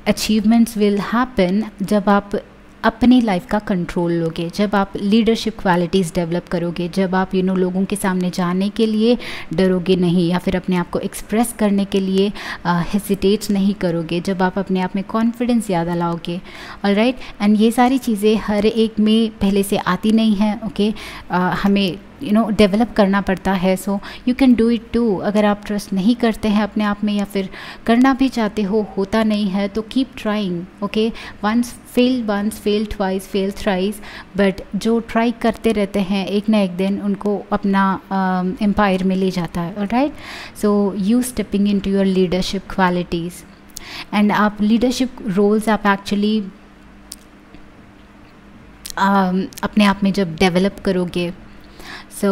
achievements will happen जब आप अपनी लाइफ का कंट्रोल लोगे, जब आप लीडरशिप क्वालिटीज़ डेवलप करोगे, जब आप लोगों के सामने जाने के लिए डरोगे नहीं, या फिर अपने आप को एक्सप्रेस करने के लिए हेसिटेट नहीं करोगे, जब आप अपने आप में कॉन्फिडेंस ज़्यादा लाओगे. ऑलराइट, एंड ये सारी चीज़ें हर एक में पहले से आती नहीं हैं. ओके, हमें डेवलप करना पड़ता है. So you can do it too. अगर आप ट्रस्ट नहीं करते हैं अपने आप में, या फिर करना भी चाहते हो, होता नहीं है, तो keep trying. Okay, once fail twice, fail thrice, but जो ट्राई करते रहते हैं एक ना एक दिन उनको अपना एम्पायर में ले जाता है. Alright, so you stepping into your leadership qualities, and आप लीडरशिप रोल्स आप एक्चुअली अपने आप में जब डेवलप करोगे. सो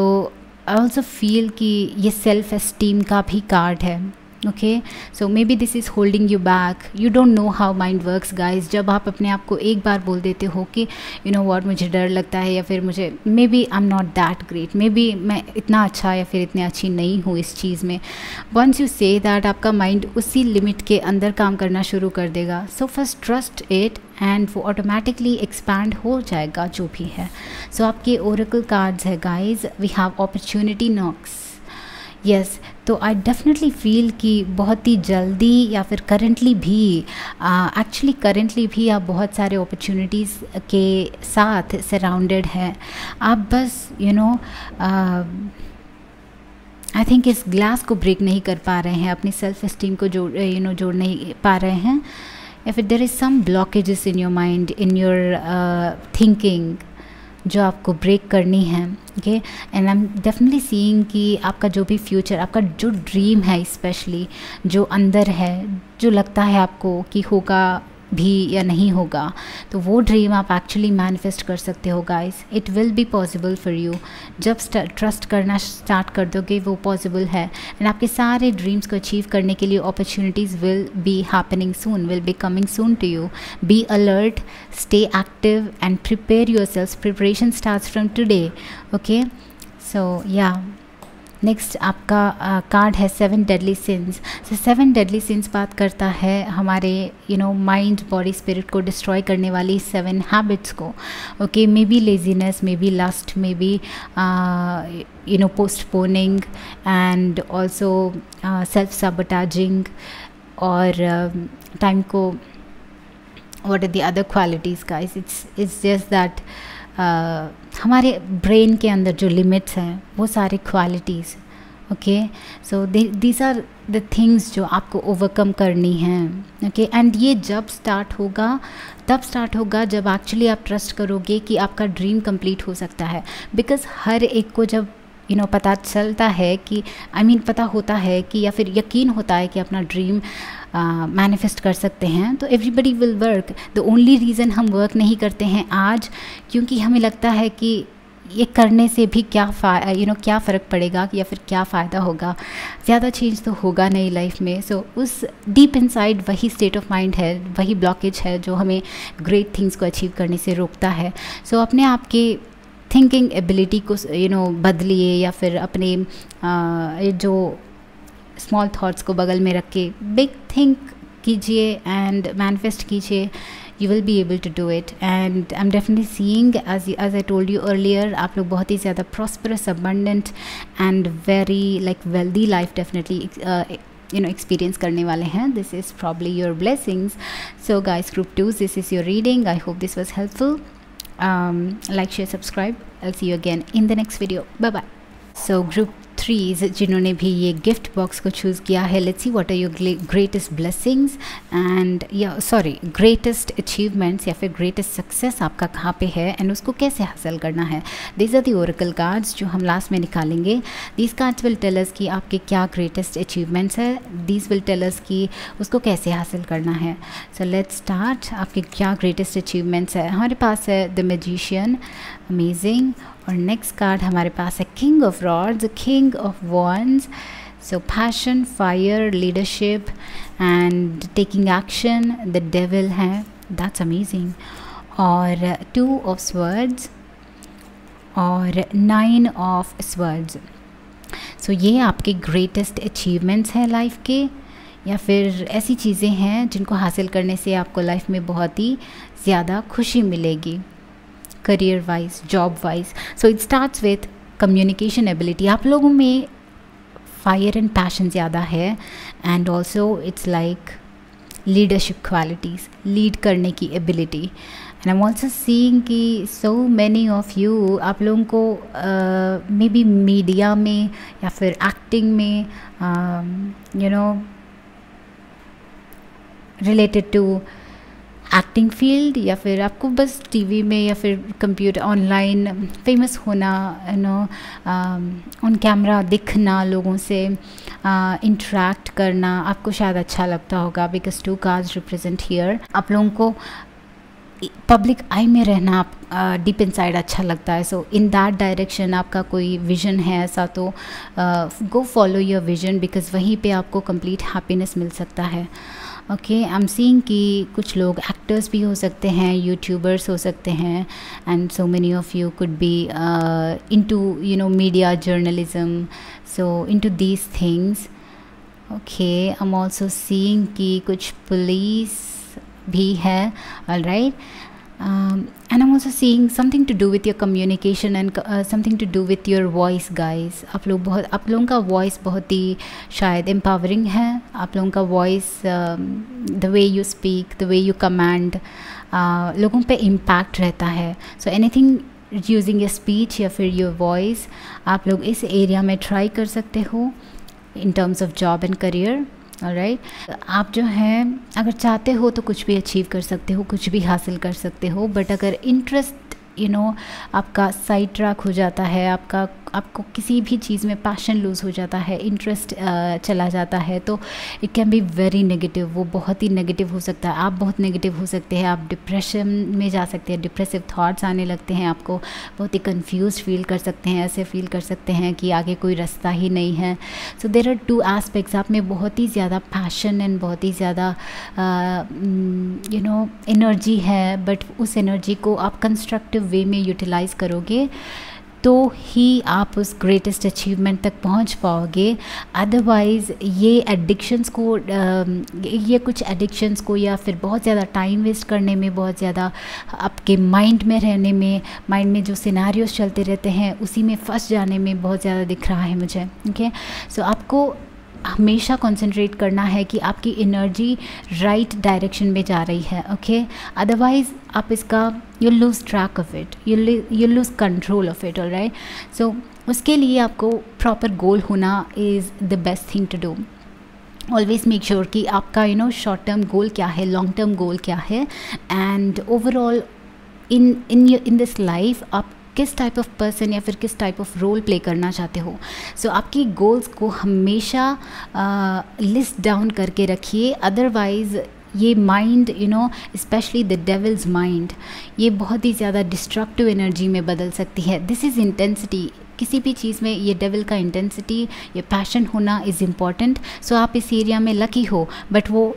आई ऑल्सो फील कि ये सेल्फ एस्टीम का भी कार्ड है. Okay, so may be this is holding you back. You don't know how mind works guys. जब आप अपने आप को एक बार बोल देते हो कि व्हाट, मुझे डर लगता है, या फिर मुझे maybe I am not that great, maybe मैं इतना अच्छा या फिर इतनी अच्छी नहीं हूँ इस चीज़ में. वंस यू से दैट, आपका माइंड उसी लिमिट के अंदर काम करना शुरू कर देगा. So first trust it and वो ऑटोमेटिकली एक्सपैंड हो जाएगा जो भी है. सो आपके ओरेकल कार्ड्स है guys. We have opportunity knocks. Yes, तो आई डेफिनेटली फील कि बहुत ही जल्दी या फिर करेंटली भी आप बहुत सारे अपॉर्चुनिटीज़ के साथ सराउंडेड हैं. आप बस आई थिंक इस ग्लास को ब्रेक नहीं कर पा रहे हैं, अपनी सेल्फ इस्टीम को जोड़ नहीं पा रहे हैं, या फिर there is some blockages in your mind, in your thinking जो आपको ब्रेक करनी है. Okay, and I am definitely seeing कि आपका जो भी फ्यूचर, आपका जो ड्रीम है, स्पेशली जो अंदर है, जो लगता है आपको कि होगा भी या नहीं होगा, तो वो ड्रीम आप एक्चुअली मैनिफेस्ट कर सकते हो guys. It will be possible for you. जब ट्रस्ट करना स्टार्ट कर दोगे वो पॉसिबल है. एंड आपके सारे ड्रीम्स को अचीव करने के लिए opportunities will be happening soon, will be coming soon to you. Be alert, stay active and prepare yourself. Preparation starts from today. Okay, so yeah next आपका कार्ड है 7 deadly sins. So 7 deadly sins बात करता है हमारे mind, body, spirit को destroy करने वाली 7 habits को. Okay, maybe laziness, maybe lust, maybe postponing and also self sabotaging, और टाइम को, what are the other qualities guys. It's just that हमारे ब्रेन के अंदर जो लिमिट्स हैं वो सारी qualities. Okay, so these are the things जो आपको ओवरकम करनी हैं. ओके, एंड ये जब स्टार्ट होगा जब एक्चुअली आप ट्रस्ट करोगे कि आपका ड्रीम कंप्लीट हो सकता है. बिकॉज हर एक को जब पता चलता है कि पता होता है कि, या फिर यकीन होता है कि अपना ड्रीम मैनिफेस्ट कर सकते हैं, तो everybody will work. The only reason हम वर्क नहीं करते हैं आज, क्योंकि हमें लगता है कि ये करने से भी क्या फ़र्क पड़ेगा या फिर क्या फ़ायदा होगा, ज़्यादा चेंज तो होगा नहीं लाइफ में. सो उस डीप इनसाइड वही स्टेट ऑफ माइंड है, वही ब्लॉकेज है जो हमें ग्रेट थिंग्स को अचीव करने से रोकता है. सो अपने आप के थिंकिंग एबिलिटी को बदलिए, या फिर अपने जो स्मॉल थॉट्स को बगल में रख के बिग थिंक कीजिए एंड मैनिफेस्ट कीजिए. you will be able to do it, and I'm definitely seeing, as I told you earlier, आप लोग बहुत ही ज़्यादा prosperous, abundant and very wealthy life definitely experience करने वाले हैं. This is probably your blessings. So guys, group 2, this is your reading. I hope this was helpful. Like, share, subscribe. I'll see you again in the next video. Bye bye. So group 3 जिन्होंने भी ये gift box को choose किया है, let's see what are your greatest blessings and greatest achievements या फिर greatest success आपका कहाँ पे है एंड उसको कैसे हासिल करना है. These are the oracle cards जो हम लास्ट में निकालेंगे. These cards will tell us कि आपके क्या ग्रेटेस्ट अचीवमेंट्स है. दीज विल टेल अस कि उसको कैसे हासिल करना है. So let's start. आपके क्या ग्रेटेस्ट अचीवमेंट्स है. हमारे पास है द मैजिशियन, अमेजिंग. और नेक्स्ट कार्ड हमारे पास है king of rods, king of wands. So passion, fire, leadership and taking action. The devil है, दैट्स अमेजिंग. और 2 ऑफ स्वर्ड्स और 9 ऑफ स्वर्ड्स. सो ये आपके ग्रेटेस्ट अचीवमेंट्स हैं लाइफ के, या फिर ऐसी चीज़ें हैं जिनको हासिल करने से आपको लाइफ में बहुत ही ज़्यादा खुशी मिलेगी, career wise, job wise. So it starts with communication ability. आप लोगों में फायर एंड पैशन ज़्यादा है, and also it's like leadership qualities, lead करने की ability. And I am also seeing कि सो मैनी ऑफ यू, आप लोगों को मे बी मीडिया में या फिर एक्टिंग में रिलेटेड टू एक्टिंग फील्ड, या फिर आपको बस टीवी में या फिर कंप्यूटर ऑनलाइन फेमस होना, ऑन कैमरा दिखना, लोगों से इंटरेक्ट करना आपको शायद अच्छा लगता होगा. Because 2 cards represent here. आप लोगों को पब्लिक आई में रहना डीप इनसाइड अच्छा लगता है. सो इन दैट डायरेक्शन आपका कोई विजन है ऐसा, तो go follow your vision, because वहीं पे आपको कंप्लीट हैप्पीनेस मिल सकता है. ओके, आई एम सीइंग कि कुछ लोग एक्टर्स भी हो सकते हैं, यूट्यूबर्स हो सकते हैं, and so many of you could be into media, journalism, so into these things. Okay, I am also seeing कि कुछ पुलिस भी है, alright. And I'm also seeing something to do with your communication and something to do with your voice, guys. आप लोगों का voice बहुत ही शायद empowering है. आप लोगों का voice, the way you speak, the way you command, लोगों पे impact रहता है. So anything using your speech या फिर your voice, आप लोग इस area में try कर सकते हो in terms of job and career. Alright, आप जो है अगर चाहते हो तो कुछ भी अचीव कर सकते हो, कुछ भी हासिल कर सकते हो, बट अगर इंटरेस्ट आपका साइड ट्रैक हो जाता है, आपको किसी भी चीज़ में पैशन लूज़ हो जाता है, इंटरेस्ट चला जाता है, तो it can be very negative. वो बहुत ही नेगेटिव हो सकता है. आप बहुत नेगेटिव हो सकते हैं, आप डिप्रेशन में जा सकते हैं, डिप्रेसिव थॉट्स आने लगते हैं, आपको बहुत ही कंफ्यूज फील कर सकते हैं, ऐसे फील कर सकते हैं कि आगे कोई रास्ता ही नहीं है. So there are two aspects. आप में बहुत ही ज़्यादा पैशन एंड बहुत ही ज़्यादा एनर्जी है, बट उस एनर्जी को आप कंस्ट्रक्टिव वे में यूटिलाइज़ करोगे तो ही आप उस ग्रेटेस्ट अचीवमेंट तक पहुंच पाओगे. अदरवाइज़ ये एडिक्शंस को ये कुछ एडिक्शंस को या फिर बहुत ज़्यादा टाइम वेस्ट करने में, बहुत ज़्यादा आपके माइंड में रहने में, माइंड में जो सिनारियोस चलते रहते हैं उसी में फंस जाने में बहुत ज़्यादा दिख रहा है मुझे. ओके, सो आपको हमेशा कंसंट्रेट करना है कि आपकी एनर्जी राइट डायरेक्शन में जा रही है. ओके, अदरवाइज़ आप इसका you lose track of it, you lose control of it. Alright, so उसके लिए आपको प्रॉपर गोल होना is the best thing to do. Always make sure कि आपका शॉर्ट टर्म गोल क्या है, लॉन्ग टर्म गोल क्या है, and overall in this life आप किस टाइप ऑफ पर्सन या फिर किस टाइप ऑफ रोल प्ले करना चाहते हो. सो आपकी गोल्स को हमेशा लिस्ट डाउन करके रखिए. अदरवाइज़ ये mind specially the devil's mind, ये बहुत ही ज़्यादा डिस्ट्रक्टिव एनर्जी में बदल सकती है. This is intensity. किसी भी चीज़ में ये डेविल का इंटेंसिटी, ये पैशन होना इज़ इम्पॉर्टेंट. सो आप इस एरिया में लकी हो, बट वो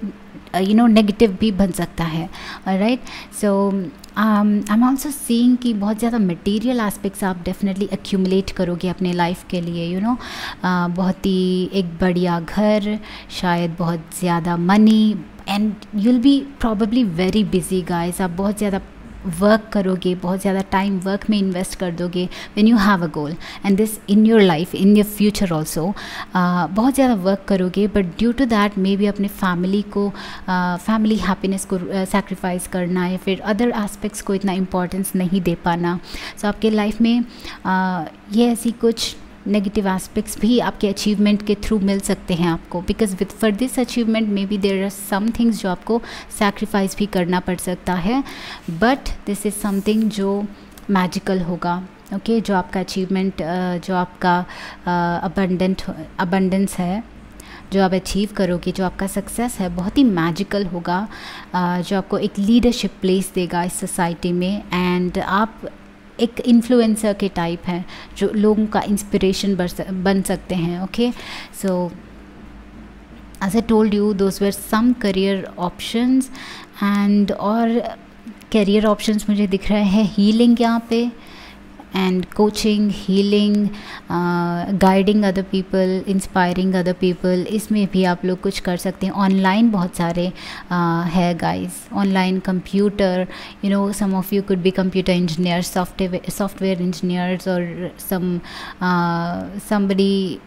नेगेटिव भी बन सकता है. Alright, so I am also seeing कि बहुत ज़्यादा मटेरियल एस्पेक्ट्स आप डेफिनेटली एक्यूमुलेट करोगे अपने लाइफ के लिए. बहुत ही एक बढ़िया घर, शायद बहुत ज़्यादा money, and you will be probably very busy guys. आप बहुत ज़्यादा वर्क करोगे, बहुत ज़्यादा टाइम वर्क में इन्वेस्ट कर दोगे when you have a goal, and this in your life, in your future also. बहुत ज़्यादा वर्क करोगे, but due to that maybe अपने फैमिली हैप्पीनेस को सैक्रिफाइस करना या फिर अदर एस्पेक्ट्स को इतना इम्पोर्टेंस नहीं दे पाना. सो आपके लाइफ में ये ऐसी कुछ नेगेटिव एस्पेक्ट्स भी आपके अचीवमेंट के थ्रू मिल सकते हैं आपको, because with for this achievement maybe there are some things जो आपको सैक्रिफाइस भी करना पड़ सकता है, बट दिस इज़ समथिंग जो मैजिकल होगा. ओके, जो आपका अचीवमेंट, जो आपका अबंडेंस है, जो आप अचीव करोगे, जो आपका सक्सेस है, बहुत ही मैजिकल होगा, जो आपको एक लीडरशिप प्लेस देगा इस सोसाइटी में, एंड आप एक इन्फ्लुएंसर के टाइप हैं जो लोगों का इंस्पिरेशन बन सकते हैं. Okay, so as I told you those were some career options, and और करियर ऑप्शंस मुझे दिख रहे हैं हीलिंग यहाँ पे, and coaching, healing, guiding other people, inspiring other people. इसमें भी आप लोग कुछ कर सकते हैं. ऑनलाइन बहुत सारे है guys, online computer, some of you could be computer engineers, software engineers, or somebody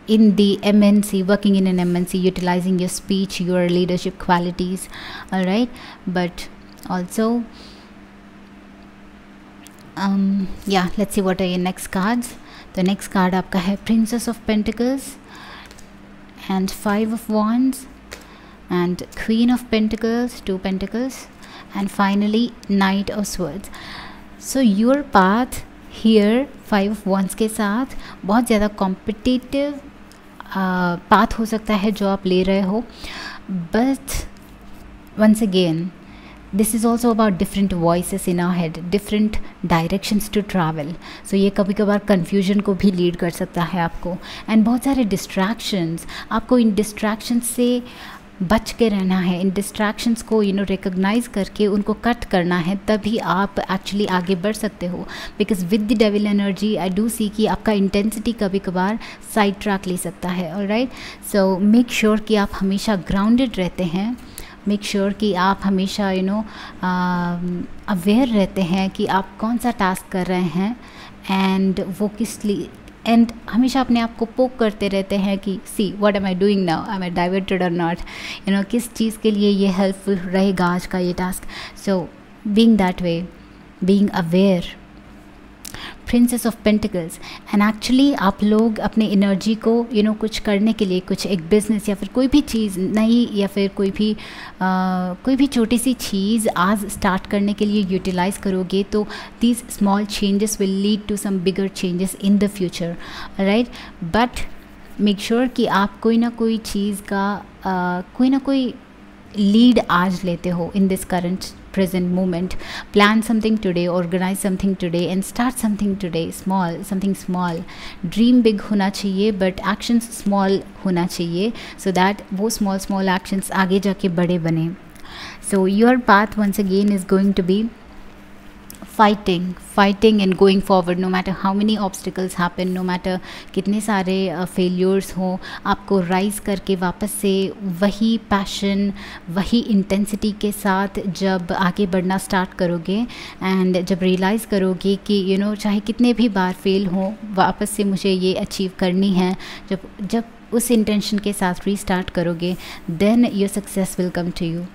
in the MNC, working in an MNC, utilizing your speech, your leadership qualities. All right, but also let's see what are your next cards. The next card आपका है Princess of Pentacles and 5 of Wands and Queen of Pentacles, 2 Pentacles, and finally Knight of Swords. So your path here 5 of Wands के साथ बहुत ज़्यादा competitive path हो सकता है जो आप ले रहे हो, but once again this is also about different voices in our head, different directions to travel. So ये कभी कभार confusion को भी lead कर सकता है आपको, and बहुत सारे distractions. आपको इन distractions से बच के रहना है, इन distractions को recognize करके उनको cut करना है, तभी आप actually आगे बढ़ सकते हो. Because with the devil energy I do see कि आपका intensity कभी कभार side track ले सकता है. Alright, so make sure कि आप हमेशा grounded रहते हैं, मेक श्योर कि आप हमेशा अवेयर रहते हैं कि आप कौन सा टास्क कर रहे हैं एंड वो किस लिए, एंड हमेशा अपने आप को पोक करते रहते हैं कि see what am I doing now, am I diverted और नॉट, किस चीज़ के लिए ये हेल्पफुल रहेगा आज का ये task. So being that way, being aware, princess of pentacles. And actually आप लोग अपने एनर्जी को कुछ करने के लिए, कुछ एक बिजनेस या फिर कोई भी चीज़ नई या फिर कोई भी छोटी सी चीज़ आज स्टार्ट करने के लिए यूटिलाइज़ करोगे तो these small changes will lead to some bigger changes in the future, right. But make sure कि आप कोई ना कोई चीज़ का कोई ना कोई लीड आज लेते हो in this current present moment. Plan something today, organize something today and start something today, something small. Dream big होना चाहिए but actions small होना चाहिए so that वो small actions आगे जाके बड़े बने. So your path once again is going to be fighting and going forward, no matter how many obstacles happen, no matter कितने सारे failures हों, आपको rise करके वापस से वही passion, वही intensity के साथ जब आगे बढ़ना start करोगे and जब realize करोगे कि चाहे कितने भी बार fail हों, वापस से मुझे ये achieve करनी है, जब उस intention के साथ restart करोगे, then your success will come to you.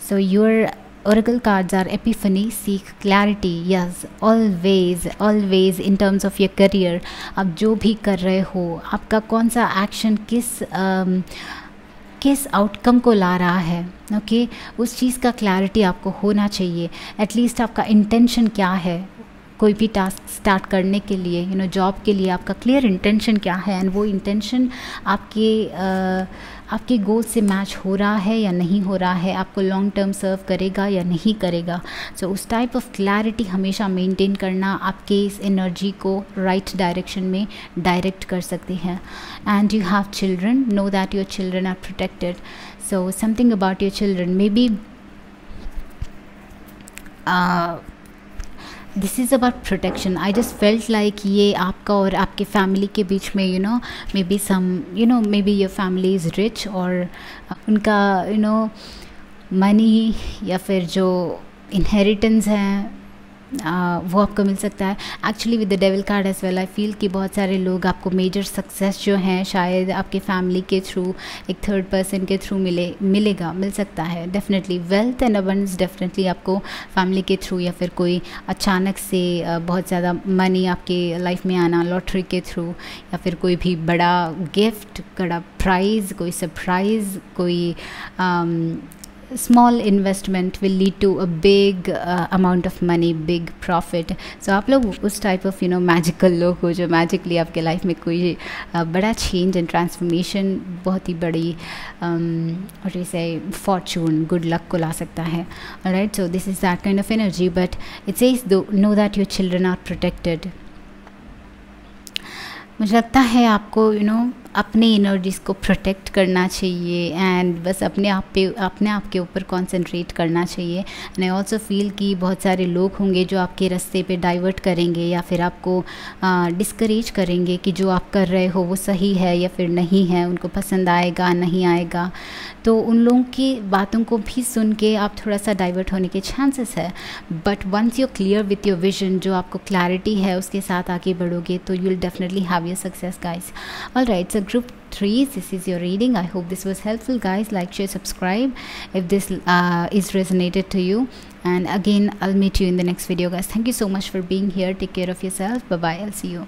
So your Oracle cards are epiphany, seek clarity. Yes, always in terms of your career. आप जो भी कर रहे हो, आपका कौन सा एक्शन किस आउटकम को ला रहा है, ओके, उस चीज़ का क्लैरिटी आपको होना चाहिए. एटलीस्ट आपका इंटेंशन क्या है कोई भी टास्क स्टार्ट करने के लिए, जॉब के लिए आपका क्लियर इंटेंशन क्या है एंड वो इंटेंशन आपके गोल से मैच हो रहा है या नहीं हो रहा है, आपको लॉन्ग टर्म सर्व करेगा या नहीं करेगा. सो उस टाइप ऑफ क्लैरिटी हमेशा मेंटेन करना आपके इस एनर्जी को राइट डायरेक्शन में डायरेक्ट कर सकते हैं. And you have children, know that your children are protected. So something about your children, maybe this is about protection. I just felt like ये आपका और आपके फैमिली के बीच में maybe maybe your family is rich और उनका money या फिर जो इनहेरिटेंस है वो आपको मिल सकता है. Actually with the devil card as well I feel कि बहुत सारे लोग आपको मेजर सक्सेस जो हैं शायद आपके फैमिली के थ्रू, एक थर्ड पर्सन के थ्रू मिल सकता है. Definitely wealth and abundance definitely आपको फैमिली के थ्रू या फिर कोई अचानक से बहुत ज़्यादा मनी आपके लाइफ में आना लॉटरी के थ्रू या फिर कोई भी बड़ा गिफ्ट, बड़ा प्राइज़, कोई सरप्राइज़, कोई small investment will lead to a big amount of money, big profit. So आप लोग उस type of magical लोग हो जो magically आपके life में कोई बड़ा change and transformation, बहुत ही बड़ी what you say fortune, good luck को ला सकता है. Alright, so this is that kind of energy, but it says know that your children are protected. मुझे लगता है आपको अपने एनर्जीज़ को प्रोटेक्ट करना चाहिए एंड बस अपने आप के ऊपर कंसंट्रेट करना चाहिए. एंड आई ऑल्सो फील कि बहुत सारे लोग होंगे जो आपके रास्ते पे डाइवर्ट करेंगे या फिर आपको डिस्करेज करेंगे कि जो आप कर रहे हो वो सही है या फिर नहीं है, उनको पसंद आएगा नहीं आएगा. तो उन लोगों की बातों को भी सुन के आप थोड़ा सा डाइवर्ट होने के चांसेस है. But once you clear with your vision, जो आपको क्लैरिटी है उसके साथ आगे बढ़ोगे तो you will definitely have your success guys. Alright, so group 3, this is your reading. I hope this was helpful guys. Like, share, subscribe if this is resonated to you, and again I'll meet you in the next video guys. Thank you so much for being here. Take care of yourself. Bye bye. I'll see you.